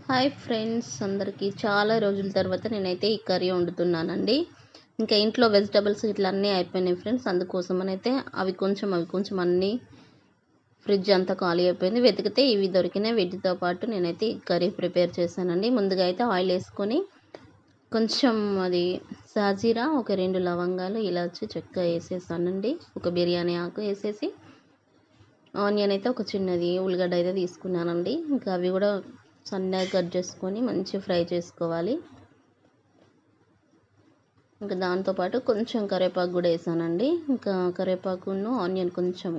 Hi friends, అందరికీ చాలా రోజుల తర్వాత నేనైతే ఈ కర్రీ వండుతున్నానండి. ఇంకా ఇంట్లో వెజిటబుల్స్ ఇట్లా అన్నీ అయిపోయినాయి ఫ్రెండ్స్. అందుకోసమనైతే అవి కొంచెం అన్నీ ఫ్రిడ్జ్ అంతా ఖాళీ అయిపోయింది. వెతికితే ఇవి దొరికినాయి. వీటితో పాటు నేనైతే ఈ కర్రీ ప్రిపేర్ చేశానండి. ముందుగా అయితే ఆయిల్ వేసుకొని కొంచెం అది సాజీరా, ఒక 2 లవంగాలు, ఇలాచి, చెక్క వేసేసానండి. ఒక బిర్యానీ ఆకు వేసేసి ఆనియన్ అయితే ఒక చిన్నది ఉల్లిగడ్డ అయితే తీసుకున్నానండి. ఇంకా అవి కూడా సన్నగా కట్ చేసుకొని మంచి ఫ్రై చేసుకోవాలి. ఇంకా దాంతోపాటు కొంచెం కరివేపాకు కూడా వేసానండి. ఇంకా కరివేపాకును ఆనియన్ కొంచెం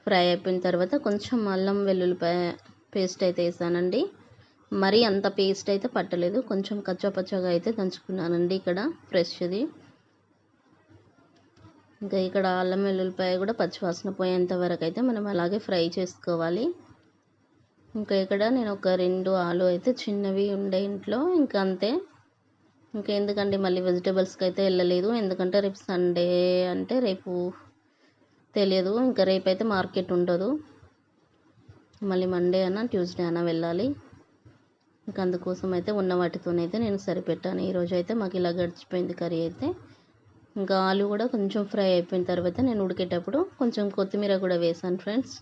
ఫ్రై అయిపోయిన తర్వాత కొంచెం అల్లం వెల్లుల్లిపాయ పేస్ట్ అయితే వేసానండి. మరీ అంత పేస్ట్ అయితే పట్టలేదు, కొంచెం కచ్చాపచ్చగా అయితే దంచుకున్నానండి ఇక్కడ ఫ్రెష్ది. ఇంకా ఇక్కడ అల్లం వెల్లుల్లిపాయ కూడా పచ్చివాసన పోయేంత వరకు అయితే మనం అలాగే ఫ్రై చేసుకోవాలి. ఇంకా ఇక్కడ నేను ఒక 2 ఆలు అయితే చిన్నవి ఉండే ఇంట్లో, ఇంకా అంతే. ఇంకా ఎందుకంటే మళ్ళీ వెజిటేబుల్స్కి అయితే వెళ్ళలేదు, ఎందుకంటే రేపు సండే అంటే రేపు తెలియదు. ఇంకా రేపు అయితే మార్కెట్ ఉండదు, మళ్ళీ మండే అన్నా ట్యూస్డే అన్నా వెళ్ళాలి. ఇంకా అందుకోసం అయితే ఉన్న వాటితోనైతే నేను సరిపెట్టాను. ఈరోజు అయితే మాకు ఇలా గడిచిపోయింది కర్రీ అయితే. ఇంకా ఆలు కూడా కొంచెం ఫ్రై అయిపోయిన తర్వాత నేను ఉడికేటప్పుడు కొంచెం కొత్తిమీర కూడా వేసాను ఫ్రెండ్స్.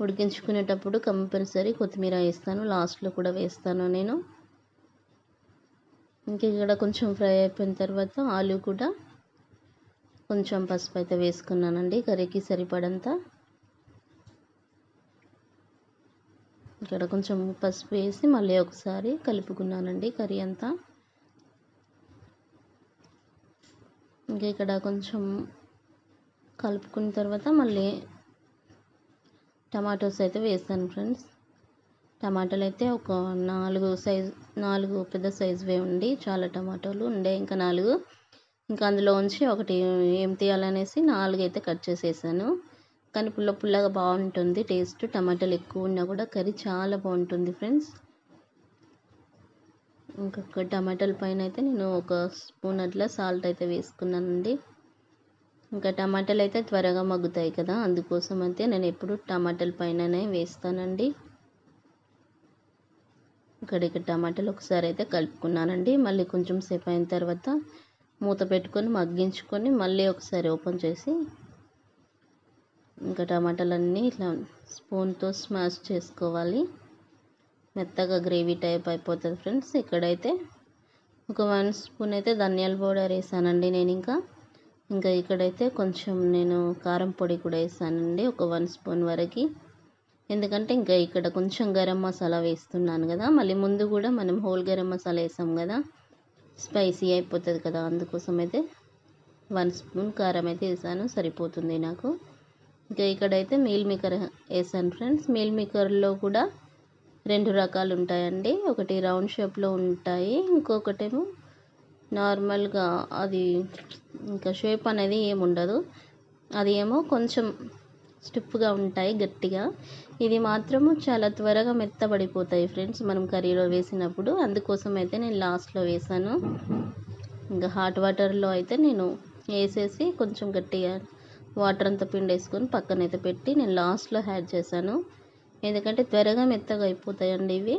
ఉడికించుకునేటప్పుడు కంపల్సరీ కొత్తిమీర వేస్తాను, లాస్ట్లో కూడా వేస్తాను నేను. ఇంక ఇక్కడ కొంచెం ఫ్రై అయిపోయిన తర్వాత ఆలు కూడా కొంచెం పసుపు అయితే వేసుకున్నానండి కర్రీకి సరిపడంత. ఇక్కడ కొంచెం పసుపు వేసి మళ్ళీ ఒకసారి కలుపుకున్నానండి కర్రీ అంతా. ఇంకా ఇక్కడ కొంచెం కలుపుకున్న తర్వాత మళ్ళీ టమాటోస్ అయితే వేసాను ఫ్రెండ్స్. టమాటాలు అయితే ఒక 4 పెద్ద సైజువే ఉండి, చాలా టమాటాలు ఉండే, ఇంకా 4. ఇంకా అందులోంచి ఒకటి ఏం తీయాలనేసి 4 అయితే కట్ చేసేసాను. కానీ పుల్లగా బాగుంటుంది టేస్ట్. టమాటాలు ఎక్కువ ఉన్నా కూడా కర్రీ చాలా బాగుంటుంది ఫ్రెండ్స్. ఇంకొక టమాటాల పైన అయితే నేను ఒక స్పూన్ అట్లా సాల్ట్ అయితే వేసుకున్నానండి. ఇంకా టమాటాలు అయితే త్వరగా మగ్గుతాయి కదా, అందుకోసం అయితే నేను ఎప్పుడు టమాటాల పైననే వేస్తానండి. ఇక్కడ టమాటాలు ఒకసారి అయితే కలుపుకున్నానండి. మళ్ళీ కొంచెం సేపు అయిన తర్వాత మూత పెట్టుకొని మగ్గించుకొని మళ్ళీ ఒకసారి ఓపెన్ చేసి ఇంకా టమాటాలన్నీ ఇట్లా స్పూన్తో స్మాష్ చేసుకోవాలి. మెత్తగా గ్రేవీ టైప్ అయిపోతుంది ఫ్రెండ్స్. ఇక్కడైతే ఒక 1 స్పూన్ అయితే ధనియాల పౌడర్ వేసానండి నేను. ఇంకా ఇక్కడైతే కొంచెం నేను కారం పొడి కూడా వేసానండి, ఒక 1 స్పూన్ వరకు. ఎందుకంటే ఇంకా ఇక్కడ కొంచెం గరం మసాలా వేస్తున్నాను కదా, మళ్ళీ ముందు కూడా మనం హోల్ గరం మసాలా వేసాం కదా, స్పైసీ అయిపోతుంది కదా, అందుకోసం అయితే 1 స్పూన్ కారం అయితే వేసాను, సరిపోతుంది నాకు. ఇంకా ఇక్కడైతే మీల్ మేకర్ వేసాను ఫ్రెండ్స్. మీల్ మేకర్లో కూడా 2 రకాలు ఉంటాయండి. ఒకటి రౌండ్ షేప్లో ఉంటాయి, ఇంకొకటేమో నార్మల్గా అది ఇంకా షేప్ అనేది ఏముండదు, అది ఏమో కొంచెం స్టిఫ్గా ఉంటాయి గట్టిగా. ఇది మాత్రము చాలా త్వరగా మెత్తబడిపోతాయి ఫ్రెండ్స్ మనం కర్రీలో వేసినప్పుడు, అందుకోసం అయితే నేను లాస్ట్లో వేసాను. ఇంకా హాట్ వాటర్లో అయితే నేను వేసేసి కొంచెం గట్టిగా వాటర్ అంతా పిండేసుకొని పక్కనైతే పెట్టి నేను లాస్ట్లో యాడ్ చేశాను, ఎందుకంటే త్వరగా మెత్తగా అయిపోతాయండి ఇవి.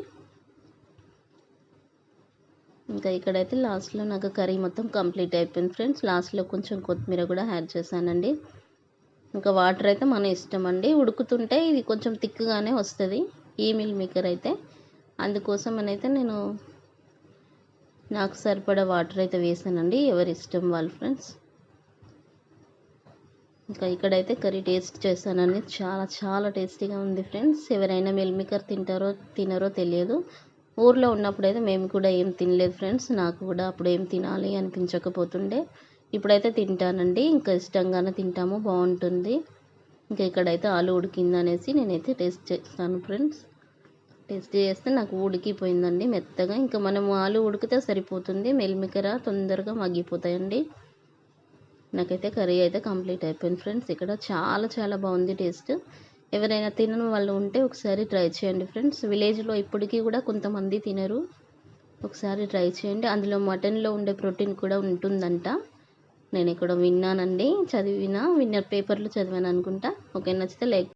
ఇంకా ఇక్కడైతే లాస్ట్లో నాకు కర్రీ మొత్తం కంప్లీట్ అయిపోయింది ఫ్రెండ్స్. లాస్ట్లో కొంచెం కొత్తిమీర కూడా యాడ్ చేశానండి. ఇంకా వాటర్ అయితే మన ఇష్టం అండి. ఉడుకుతుంటే ఇది కొంచెం థిక్గానే వస్తుంది ఈ మీల్ మేకర్ అయితే, అందుకోసం అయితే నేను నాకు సరిపడా వాటర్ అయితే వేసానండి, ఎవరి ఇష్టం వాళ్ళు ఫ్రెండ్స్. ఇంకా ఇక్కడైతే కర్రీ టేస్ట్ చేశానండి, చాలా టేస్టీగా ఉంది ఫ్రెండ్స్. ఎవరైనా మీల్ మేకర్ తినరో తెలియదు. ఊర్లో ఉన్నప్పుడైతే మేము కూడా ఏం తినలేదు ఫ్రెండ్స్, నాకు కూడా అప్పుడు ఏం తినాలి అనిపించకపోతుండే. ఇప్పుడైతే తింటానండి, ఇంకా ఇష్టంగానే తింటాము, బాగుంటుంది. ఇంకా ఇక్కడైతే ఆలు ఉడికిందనేసి నేనైతే టేస్ట్ చేస్తాను ఫ్రెండ్స్. టేస్ట్ చేస్తే నాకు ఉడికిపోయిందండి మెత్తగా. ఇంకా మనం ఆలు ఉడికితే సరిపోతుంది, మీల్ మేకర్ తొందరగా మగ్గిపోతాయండి. నాకైతే కర్రీ అయితే కంప్లీట్ అయిపోయింది ఫ్రెండ్స్. ఇక్కడ చాలా బాగుంది టేస్ట్. ఎవరైనా తినని వాళ్ళు ఉంటే ఒకసారి ట్రై చేయండి ఫ్రెండ్స్. విలేజ్లో ఇప్పటికీ కూడా కొంతమంది తినరు, ఒకసారి ట్రై చేయండి. అందులో మటన్లో ఉండే ప్రోటీన్ కూడా ఉంటుందంట, నేను ఇక్కడ విన్నానండి, పేపర్లో చదివాను అనుకుంటా. ఓకే, నచ్చితే లైక్